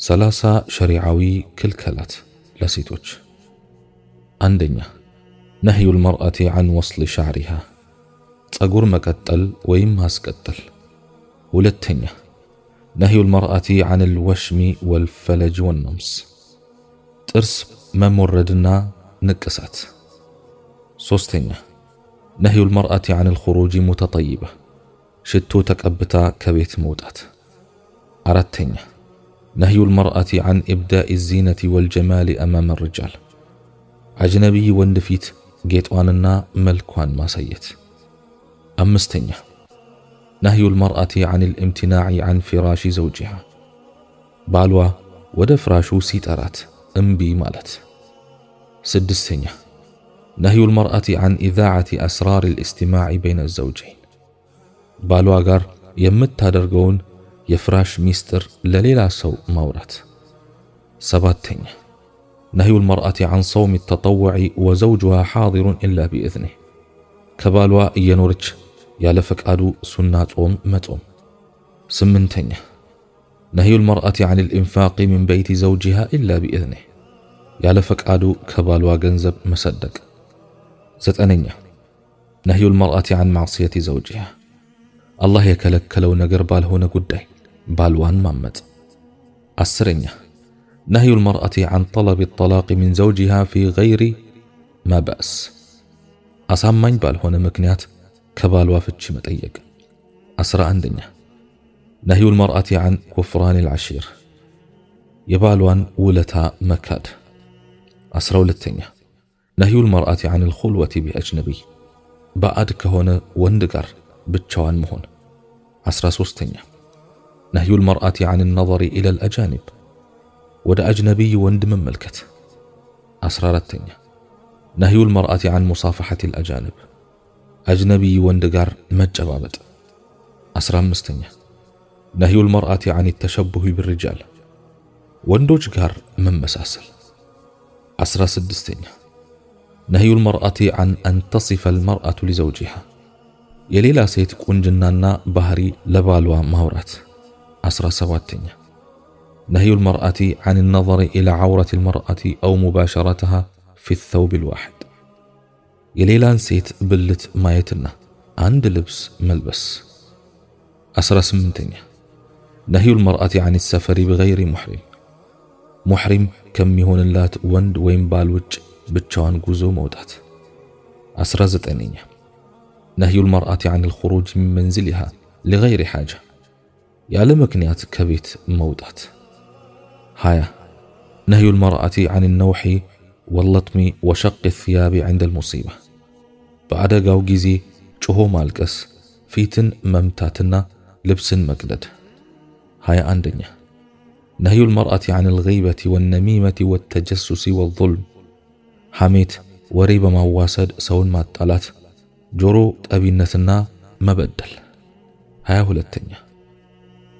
30 ሸሪዓዊ ክልከላት ለሴቶች። አንደኛ ነህዩ المرأة عن وصل شعرها ጸጉር መቀጠል ወይም ማስቀጠል። ሁለተኛ ነህዩ المرأة عن الوشم والفلج والنمص ጥርስ መሞረድና ንቅሳት። ሶስተኛ ነህዩ المرأة عن الخروج متطيبة ሽቶ ተቀብታ ከቤት መውጣት። አራተኛ نهي المرأة عن إبداء الزينة والجمال أمام الرجال أجنبي وندفيت جيتواننا ملكوان ما سيت. أمستنيا نهي المرأة عن الامتناع عن فراش زوجها بالوا ودفراشو سيتارات انبي مالت. سدستنيا نهي المرأة عن إذاعة أسرار الاستماع بين الزوجين بالوا غار يمت تادرغون የፍራሽ ሚስጥር ለሌላ ሰው ማውራት። ሰባተኛ نهي المرأة عن صوم التطوع وزوجها حاضر إلا بإذنه ከባሏ እየኖረች ያለ ፈቃዱ ሱና ጾም መጾም። ስምንተኛ نهي المرأة عن الإنفاق من بيت زوجها إلا بإذنه ያለ ፈቃዱ ከባሏ ገንዘብ መሰደቅ። ዘጠነኛ نهي المرأة عن معصية زوجها الله የከለከለው ነገር ባልሆነ ጉዳይ بالوان مامت. السرنية نهي المرأة عن طلب الطلاق من زوجها في غير ما بأس أسامين بالهون مكنيات كبالوا فتش متأيق. أسرى عندنا نهي المرأة عن كفران العشير يبالوان ولتها مكاد. أسرى ولتنيا نهي المرأة عن الخلوة بأجنبي بعد كهون وندقر بتشوان مهون. أسرى سوستنيا نهي المرأة عن النظر إلى الأجانب ودا أجنبي وند من ملكت. أسرار التنية نهي المرأة عن مصافحة الأجانب أجنبي وندقار مجبابت. أسرار مستنية نهي المرأة عن التشبه بالرجال وندوج قار من مساسل. أسرار سدستنية نهي المرأة عن أن تصف المرأة لزوجها يليلا سيتكون جنانا بهري لبالوا ماورات. أسرى سواتنيا نهي المرأة عن النظر إلى عورة المرأة أو مباشرتها في الثوب الواحد يليلان سيت بلت مايتنا عند لبس ملبس. أسرى سمنتنيا نهي المرأة عن السفر بغير محرم كم يهون اللات وند وين بالوج بتشان جوزو موتات. أسرى زتنيا نهي المرأة عن الخروج من منزلها لغير حاجة يعلم مكنيات كبيت موضات. هايا نهي المرأة عن النوح واللطم وشق الثياب عند المصيبة بعد قاوجيزي شهو مالكس فيتن ممتاتنا لبس مقلد. هايا عندنا نهي المرأة عن الغيبة والنميمة والتجسس والظلم حميت وريب مواسد سون ماتالات جورو تأبينتنا مبدل. هايا هلتنيا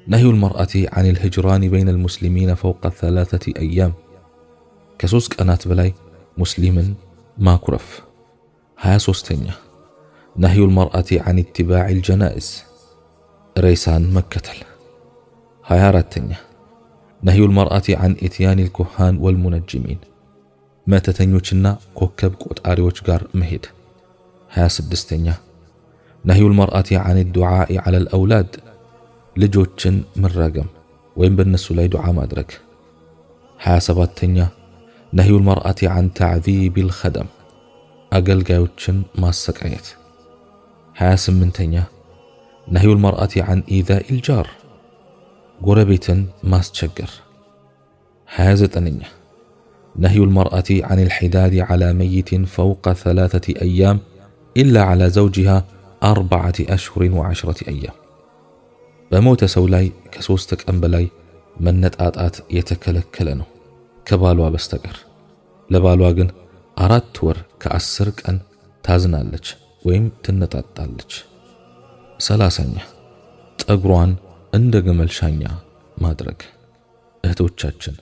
نهي المرأة عن الهجران بين المسلمين فوق 3 أيام كسوسك أنات بلاي مسلم ما كرف. هايا سوستنيا نهي المرأة عن اتباع الجنائز ريسان مكتل. هايا راتنيا نهي المرأة عن إتيان الكهان والمنجمين ما تتنيوشنا كوكب قوت آريوش قار مهيد. هايا سدستنيا نهي المرأة عن الدعاء على الأولاد ልጆችን መራገም ወይም በእነሱ ላይ ዱዓ ማድረግ። 27ኛ نهي المرأة عن تعذيب الخدم አገልጋዮችን ማሰቃየት። 28ኛ نهي المرأة عن إيذاء الجار ጎረቤትን ማስቸገር። 29ኛ نهي المرأة عن الحداد على ميت فوق 3 أيام إلا على زوجها 4 أشهر و10 أيام በሞተ ሰው ላይ ከ3 ቀን በላይ መነጣጣት የተከለከለ ነው ከባሏ በስተቀር። ለባሏ ግን 4 ወር ከ10 ቀን ታዝናለች ወይም ትነጣጣለች። 30ኛ ጠጉሯን እንደ ግመል ሻኛ ማድረግ። እህቶቻችን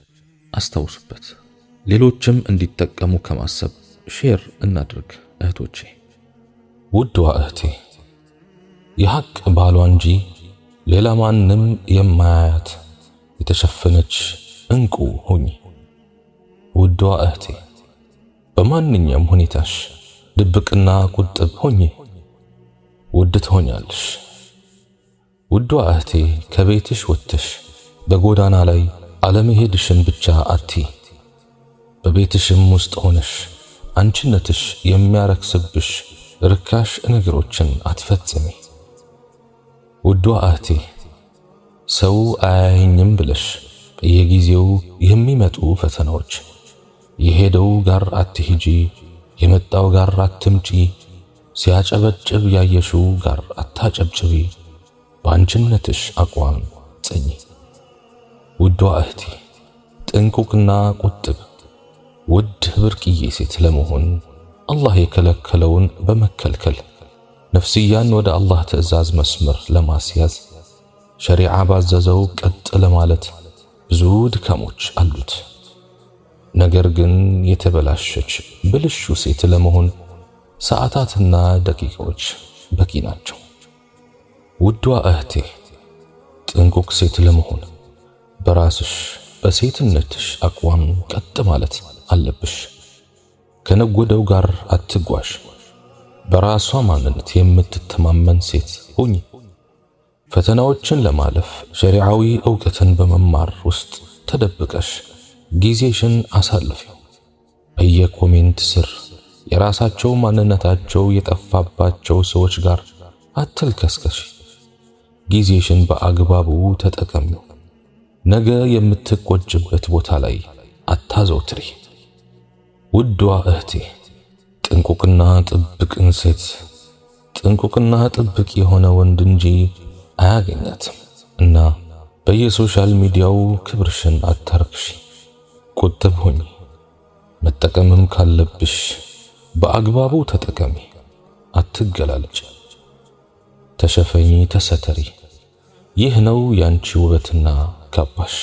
አስታውሱበት። ሌሎችም እንዲጠቀሙ ከማሰብ ሼር እናድርግ። እህቶቼ ውድዋ እህቴ የሐቅ ባሏ እንጂ ሌላ ማንም የማያያት የተሸፈነች እንቁ ሁኚ። ውዷ እህቴ በማንኛውም ሁኔታሽ ድብቅና ቁጥብ ሁኚ፣ ውድ ትሆኛለሽ። ውዷ እህቴ ከቤትሽ ወጥተሽ በጎዳና ላይ አለመሄድሽን ብቻ አትይ። በቤትሽም ውስጥ ሆነሽ አንቺነትሽ የሚያረክስብሽ ርካሽ ነገሮችን አትፈጽሚ። ውዷ እህቴ ሰው አያየኝም ብለሽ በየጊዜው የሚመጡ ፈተናዎች፣ የሄደው ጋር አትሂጂ፣ የመጣው ጋር አትምጪ፣ ሲያጨበጭብ ያየሽው ጋር አታጨብጭቢ፣ በአንቺነትሽ አቋም ጽኚ። ውዷ እህቴ ጥንቁቅና ቁጥብ ውድ ብርቅዬ ሴት ለመሆን አላህ የከለከለውን በመከልከል ነፍስያን ወደ አላህ ትዕዛዝ መስመር ለማስያዝ ሸሪዓ ባዘዘው ቀጥ ለማለት ብዙ ድካሞች አሉት። ነገር ግን የተበላሸች ብልሹ ሴት ለመሆን ሰዓታትና ደቂቃዎች በቂ ናቸው። ውዷ እህቴ ጥንቁቅ ሴት ለመሆን በራስሽ በሴትነትሽ አቋም ቀጥ ማለት አለብሽ። ከነጎደው ጋር አትጓዥ። በራሷ ማንነት የምትተማመን ሴት ሁኚ። ፈተናዎችን ለማለፍ ሸሪዓዊ ዕውቀትን በመማር ውስጥ ተደብቀሽ ጊዜሽን አሳልፊው። በየኮሜንት ስር የራሳቸው ማንነታቸው የጠፋባቸው ሰዎች ጋር አትልከስከሽ። ጊዜሽን በአግባቡ ተጠቀሚው። ነገ የምትቆጭበት ቦታ ላይ አታዘውትሪ። ውዷ እህቴ ጥንቁቅና ጥብቅን ሴት ጥንቁቅና ጥብቅ የሆነ ወንድ እንጂ አያገኛትም እና በየሶሻል ሚዲያው ክብርሽን አታርክሺ። ቁጥብ ሁኚ። መጠቀምም ካለብሽ በአግባቡ ተጠቀሚ። አትገላለጭ። ተሸፈኚ፣ ተሰተሪ። ይህ ነው ያንቺ ውበትና ካባሽ።